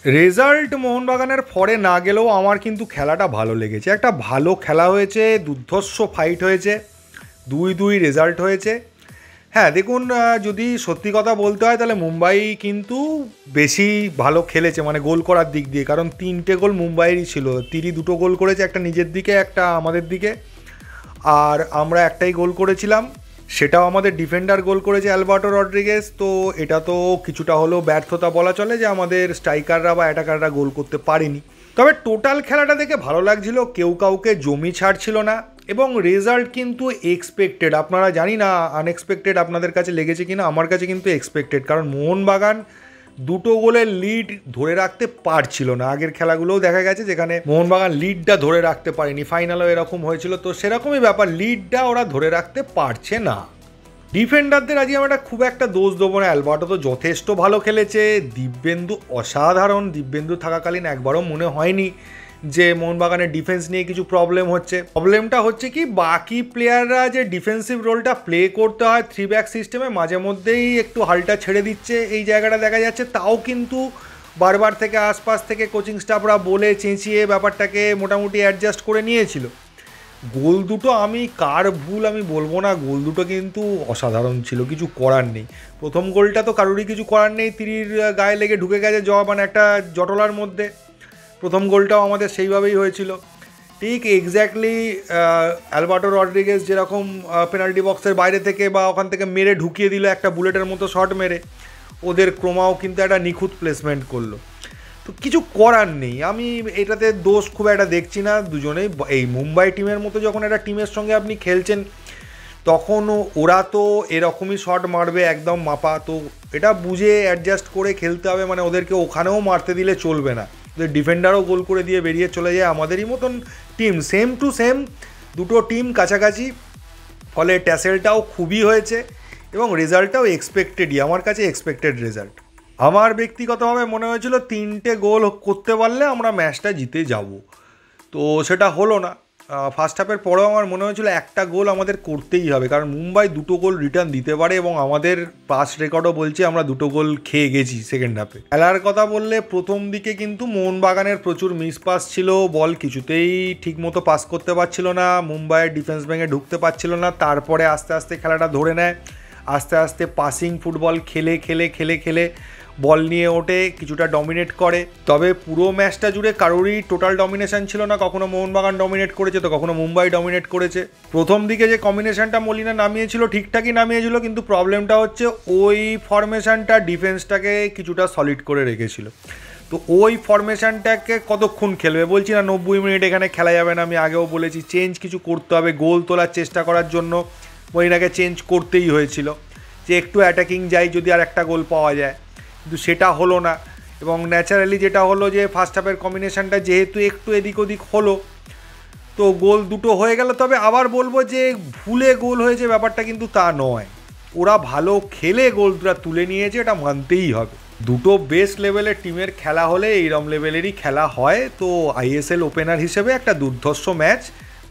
Result মোহনবাগানের ফরে না গেলেও আমার কিন্তু খেলাটা ভালো লেগেছে। একটা ভালো খেলা হয়েছে, দুর্ধর্ষ ফাইট হয়েছে, 2-2 রেজাল্ট হয়েছে। হ্যাঁ দেখুন, যদি সত্যি কথা বলতে হয় তাহলে মুম্বাই কিন্তু বেশি ভালো খেলেছে, মানে গোল করার দিক দিয়ে। কারণ 3টে গোল মুম্বাইয়েরই ছিল। তিরি 2টো গোল করেছে, একটা নিজের দিকে একটা আমাদের দিকে, আর আমরা একটাই গোল করেছিলাম, সেটাও আমাদের ডিফেন্ডার গোল করেছে অ্যালবার্টো রড্রিগেজ। তো এটা তো কিছুটা হলেও ব্যর্থতা বলা চলে যে আমাদের স্ট্রাইকাররা বা অ্যাটাকাররা গোল করতে পারেনি। তবে টোটাল খেলাটা দেখে ভালো লাগছিল, কেউ কাউকে জমি ছাড়ছিল না, এবং রেজাল্ট কিন্তু এক্সপেক্টেড। আপনারা জানি না আনএক্সপেক্টেড আপনাদের কাছে লেগেছে কিনা, আমার কাছে কিন্তু এক্সপেক্টেড। কারণ মোহনবাগান 2টো গোলের লিড ধরে রাখতে পারছিল না। আগের খেলাগুলোও দেখা গেছে যেখানে মোহনবাগান লিডটা ধরে রাখতে পারেনি, ফাইনালও এরকম হয়েছিল। তো সেরকমই ব্যাপার, লিডটা ওরা ধরে রাখতে পারছে না। ডিফেন্ডারদের আজকে আমরা খুব একটা দোষ দেবো না, অ্যালবার্টো তো যথেষ্ট ভালো খেলেছে, দিব্যেন্দু অসাধারণ। দিব্যেন্দু থাকাকালীন একবারও মনে হয়নি যে মোহনবাগানের ডিফেন্স নিয়ে কিছু প্রবলেম হচ্ছে। প্রবলেমটা হচ্ছে কি, বাকি প্লেয়াররা যে ডিফেন্সিভ রোলটা প্লে করতে হয় 3 ব্যাক সিস্টেমে, মাঝে মধ্যেই একটু হালটা ছেড়ে দিচ্ছে, এই জায়গাটা দেখা যাচ্ছে। তাও কিন্তু বারবার থেকে আশপাশ থেকে কোচিং স্টাফরা বলে চেঁচিয়ে ব্যাপারটাকে মোটামুটি অ্যাডজাস্ট করে নিয়েছিল। গোল দুটো আমি কার ভুল আমি বলবো না, গোল দুটো কিন্তু অসাধারণ ছিল, কিছু করার নেই। প্রথম গোলটা তো কারোরই কিছু করার নেই, তিরির গায়ে লেগে ঢুকে গেছে মানে একটা জটলার মধ্যে। প্রথম গোলটাও আমাদের সেইভাবেই হয়েছিল, ঠিক এক্স্যাক্টলি অ্যালবার্টো রড্রিগেজ যেরকম পেনাল্টি বক্সের বাইরে থেকে বা ওখান থেকে মেরে ঢুকিয়ে দিল একটা বুলেটের মতো শট মেরে, ওদের ক্রোমাও কিন্তু একটা নিখুঁত প্লেসমেন্ট করলো। তো কিছু করার নেই, আমি এটাতে দোষ খুব একটা দেখছি না। দুজনেই এই মুম্বাই টিমের মতো যখন একটা টিমের সঙ্গে আপনি খেলছেন, তখন ওরা তো এরকমই শট মারবে একদম মাপা। তো এটা বুঝে অ্যাডজাস্ট করে খেলতে হবে, মানে ওদেরকে ওখানেও মারতে দিলে চলবে না। ওদের ডিফেন্ডারও গোল করে দিয়ে বেরিয়ে চলে যায়, আমাদেরই মতন টিম, সেম টু সেম দুটো টিম কাছাকাছি। ফলে ট্যাসেলটাও খুবই হয়েছে এবং রেজাল্টটাও এক্সপেক্টেডই, আমার কাছে এক্সপেক্টেড রেজাল্ট। আমার ব্যক্তিগতভাবে মনে হয়েছিল 3টে গোল করতে পারলে আমরা ম্যাচটা জিতে যাব, তো সেটা হলো না। ফার্স্ট হাফের পরেও আমার মনে হয়েছিল একটা গোল আমাদের করতেই হবে, কারণ মুম্বাই 2টো গোল রিটার্ন দিতে পারে, এবং আমাদের পাস রেকর্ডও বলছে আমরা 2টো গোল খেয়ে গেছি সেকেন্ড হাফে। খেলার কথা বললে প্রথম দিকে কিন্তু মোহনবাগানের প্রচুর মিস পাস ছিল, বল কিছুতেই ঠিকমতো পাস করতে পারছিল না, মুম্বাইয়ের ডিফেন্স ভেঙে ঢুকতে পারছিল না। তারপরে আস্তে আস্তে খেলাটা ধরে নেয়, আস্তে আস্তে পাসিং ফুটবল খেলে খেলে খেলে খেলে বল নিয়ে ওঠে, কিছুটা ডমিনেট করে। তবে পুরো ম্যাচটা জুড়ে কারোরই টোটাল ডমিনেশন ছিল না, কখনো মোহনবাগান ডমিনেট করেছে তো কখনো মুম্বাই ডমিনেট করেছে। প্রথম দিকে যে কম্বিনেশনটা মলিনা নামিয়েছিল ঠিকঠাকই নামিয়েছিল, কিন্তু প্রবলেমটা হচ্ছে ওই ফরমেশনটা ডিফেন্সটাকে কিছুটা সলিড করে রেখেছিল। তো ওই ফরমেশনটাকে কতক্ষণ খেলবে, বলছি না 90 মিনিট এখানে খেলা যাবে না, আমি আগেও বলেছি চেঞ্জ কিছু করতে হবে। গোল তোলার চেষ্টা করার জন্য মলিনাকে চেঞ্জ করতেই হয়েছিল, যে একটু অ্যাটাকিং যাই যদি আর একটা গোল পাওয়া যায়, কিন্তু সেটা হলো না। এবং ন্যাচারালি যেটা হলো যে ফার্স্ট হাফের কম্বিনেশনটা যেহেতু একটু এদিক ওদিক হলো, তো গোল দুটো হয়ে গেল। তবে আবার বলবো যে ভুলে গোল হয়েছে ব্যাপারটা কিন্তু তা নয়, ওরা ভালো খেলে গোল দুটা তুলে নিয়েছে, এটা মানতেই হবে। দুটো বেস্ট লেভেলের টিমের খেলা হলে এইরম লেভেলেরই খেলা হয়। তো আইএসএল ওপেনার হিসেবে একটা দুর্ধর্ষ ম্যাচ,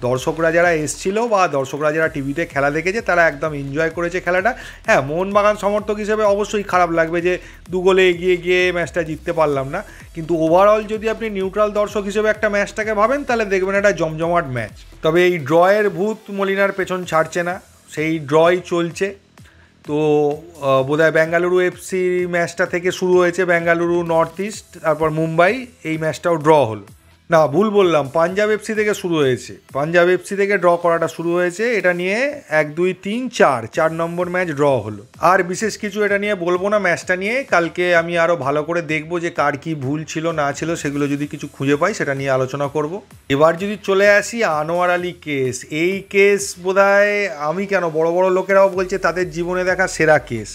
দর্শকরা যারা এসছিল বা দর্শকরা যারা টিভিতে খেলা দেখেছে তারা একদম এনজয় করেছে খেলাটা। হ্যাঁ, মোহনবাগান সমর্থক হিসেবে অবশ্যই খারাপ লাগবে যে 2 গোলে এগিয়ে গিয়ে ম্যাচটা জিততে পারলাম না, কিন্তু ওভারঅল যদি আপনি নিউট্রাল দর্শক হিসেবে একটা ম্যাচটাকে ভাবেন তাহলে দেখবেন একটা জমজমাট ম্যাচ। তবে এই ড্রয়ের ভূত মলিনার পেছন ছাড়ছে না, সেই ড্রই চলছে। তো বোধহয় বেঙ্গালুরু এফসি ম্যাচটা থেকে শুরু হয়েছে, বেঙ্গালুরু নর্থ ইস্ট, তারপর মুম্বাই, এই ম্যাচটাও ড্র হলো। না, ভুল বললাম, পাঞ্জাব এফসি থেকে শুরু হয়েছে, পাঞ্জাব এফসি থেকে ড্র করাটা শুরু হয়েছে। এটা নিয়ে 1 2 3 4 নম্বর ম্যাচ ড্র হলো। আর বিশেষ কিছু এটা নিয়ে বলবো না, ম্যাচটা নিয়ে কালকে আমি আরও ভালো করে দেখবো যে কার কী ভুল ছিল না ছিল, সেগুলো যদি কিছু খুঁজে পাই সেটা নিয়ে আলোচনা করব। এবার যদি চলে আসি আনোয়ার আলী কেস, এই কেস বোধহয় আমি কেন বড় বড় লোকেরাও বলছে তাদের জীবনে দেখা সেরা কেস।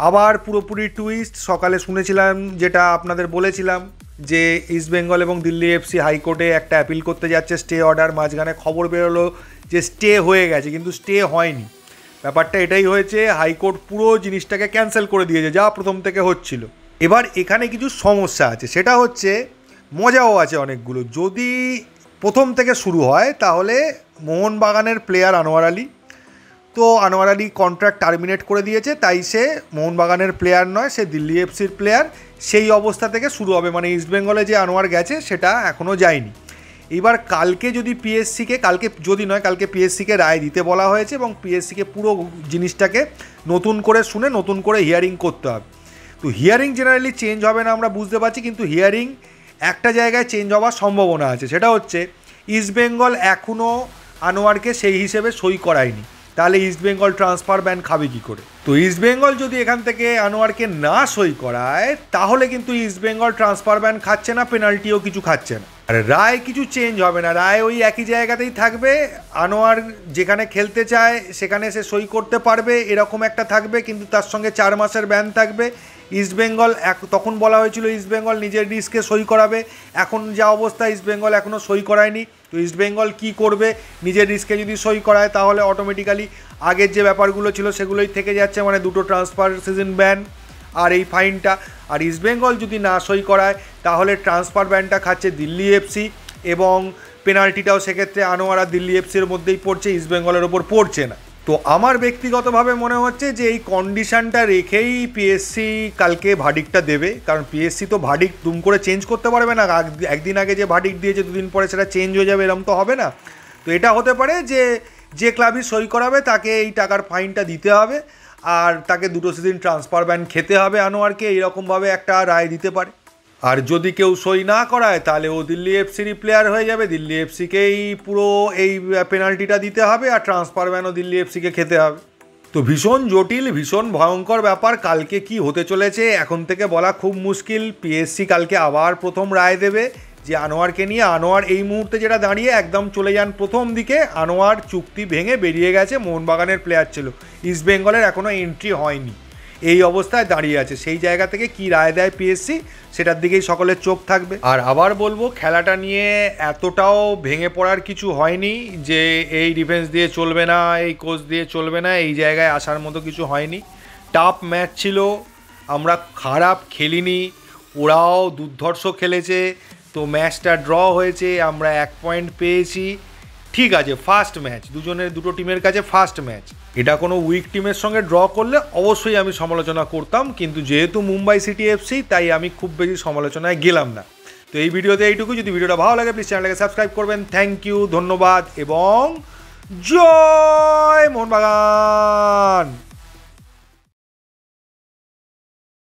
আবার পুরোপুরি টুইস্ট, সকালে শুনেছিলাম যেটা আপনাদের বলেছিলাম যে ইস্টবেঙ্গল এবং দিল্লি এফসি হাইকোর্টে একটা অ্যাপিল করতে যাচ্ছে স্টে অর্ডার, মাঝখানে খবর বেরোলো যে স্টে হয়ে গেছে, কিন্তু স্টে হয়নি। ব্যাপারটা এটাই হয়েছে, হাইকোর্ট পুরো জিনিসটাকে ক্যান্সেল করে দিয়েছে যা প্রথম থেকে হচ্ছিল। এবার এখানে কিছু সমস্যা আছে, সেটা হচ্ছে মজাও আছে অনেকগুলো। যদি প্রথম থেকে শুরু হয় তাহলে মোহনবাগানের প্লেয়ার আনোয়ার আলী, তো আনোয়ার আলী কন্ট্রাক্ট টার্মিনেট করে দিয়েছে, তাই সে মোহনবাগানের প্লেয়ার নয়, সে দিল্লি এফসির প্লেয়ার। সেই অবস্থা থেকে শুরু হবে, মানে ইস্টবেঙ্গলে যে আনোয়ার গেছে সেটা এখনও যায়নি। এবার কালকে যদি পিএসসিকে, কালকে যদি নয় কালকে পিএসসিকে রায় দিতে বলা হয়েছে এবং পিএসসিকে পুরো জিনিসটাকে নতুন করে শুনে নতুন করে হিয়ারিং করতে হবে। তো হিয়ারিং জেনারেলি চেঞ্জ হবে না আমরা বুঝতে পারছি, কিন্তু হিয়ারিং একটা জায়গায় চেঞ্জ হওয়ার সম্ভাবনা আছে, সেটা হচ্ছে ইস্টবেঙ্গল এখনও আনোয়ারকে সেই হিসেবে সই করায়নি, তাহলে ইস্টবেঙ্গল ট্রান্সফার ব্যান খাবে কী করে? তো ইস্টবেঙ্গল যদি এখান থেকে আনোয়ারকে না সই করায় তাহলে কিন্তু ইস্টবেঙ্গল ট্রান্সফার ব্যান খাচ্ছে না, পেনাল্টিও কিছু খাচ্ছে না। আর রায় কিছু চেঞ্জ হবে না, রায় ওই একই জায়গাতেই থাকবে। আনোয়ার যেখানে খেলতে চায় সেখানে সে সই করতে পারবে এরকম একটা থাকবে, কিন্তু তার সঙ্গে 4 মাসের ব্যান থাকবে। ইস্টবেঙ্গল তখন বলা হয়েছিল ইস্টবেঙ্গল নিজের রিস্কে সই করাবে, এখন যা অবস্থা ইস্টবেঙ্গল এখনও সই করায়নি। তো ইস্টবেঙ্গল কী করবে? নিজের রিস্কে যদি সই করায় তাহলে অটোমেটিক্যালি আগের যে ব্যাপারগুলো ছিল সেগুলোই থেকে যাচ্ছে, মানে 2টো ট্রান্সফার সিজন ব্যান আর এই ফাইনটা। আর ইস্টবেঙ্গল যদি না সই করায় তাহলে ট্রান্সফার ব্যানটা খাচ্ছে দিল্লি এফসি এবং পেনাল্টিটাও সেক্ষেত্রে আনোয়ার আর দিল্লি এফসির মধ্যেই পড়ছে, ইস্টবেঙ্গলের ওপর পড়ছে না। তো আমার ব্যক্তিগতভাবে মনে হচ্ছে যে এই কন্ডিশনটা রেখেই পিএসসি কালকে ভার্ডিক্টটা দেবে, কারণ পিএসসি তো ভার্ডিক্ট দুম করে চেঞ্জ করতে পারবে না, একদিন আগে যে ভার্ডিক্ট দিয়েছে 2 দিন পরে সেটা চেঞ্জ হয়ে যাবে, এরকম তো হবে না। তো এটা হতে পারে যে ক্লাবই সই করাবে তাকে এই টাকার ফাইনটা দিতে হবে আর তাকে 2টো সিজন ট্রান্সফার ব্যান খেতে হবে আনোয়ারকে, এইরকমভাবে একটা রায় দিতে পারে। আর যদি কেউ সই না করায় তাহলে ও দিল্লি এফসিরই প্লেয়ার হয়ে যাবে, দিল্লি এফসিকেই পুরো এই পেনাল্টিটা দিতে হবে আর ট্রান্সফার ব্যানও দিল্লি এফসিকে খেতে হবে। তো ভীষণ জটিল, ভীষণ ভয়ঙ্কর ব্যাপার। কালকে কি হতে চলেছে এখন থেকে বলা খুব মুশকিল। পিএসসি কালকে আবার প্রথম রায় দেবে যে আনোয়ারকে নিয়ে। আনোয়ার এই মুহূর্তে যেটা দাঁড়িয়ে একদম চলে যান প্রথম দিকে, আনোয়ার চুক্তি ভেঙে বেরিয়ে গেছে, মোহনবাগানের প্লেয়ার ছিল, ইস্টবেঙ্গলের এখনও এন্ট্রি হয়নি, এই অবস্থায় দাঁড়িয়ে আছে। সেই জায়গা থেকে কি রায় দেয় পিএসসি সেটার দিকেই সকলের চোখ থাকবে। আর আবার বলবো, খেলাটা নিয়ে এতটাও ভেঙে পড়ার কিছু হয়নি যে এই ডিফেন্স দিয়ে চলবে না, এই কোচ দিয়ে চলবে না, এই জায়গায় আসার মতো কিছু হয়নি। টাফ ম্যাচ ছিল, আমরা খারাপ খেলিনি, ওরাও দুর্ধর্ষ খেলেছে, তো ম্যাচটা ড্র হয়েছে, আমরা 1 পয়েন্ট পেয়েছি, ঠিক আছে। ফার্স্ট ম্যাচ, দুটো টিমের কাছে ফার্স্ট ম্যাচ, এটা কোনো উইক টিমের সঙ্গে ড্র করলে অবশ্যই আমি সমালোচনা করতাম, কিন্তু যেহেতু মুম্বাই সিটি এফসি তাই আমি খুব বেশি সমালোচনায় গেলাম না। তো এই ভিডিওতে এইটুকু। যদি ভিডিওটা ভালো লাগে প্লিজ চ্যানেলটাকে সাবস্ক্রাইব করবেন। থ্যাংক ইউ, ধন্যবাদ এবং জয় মোহনবাগান।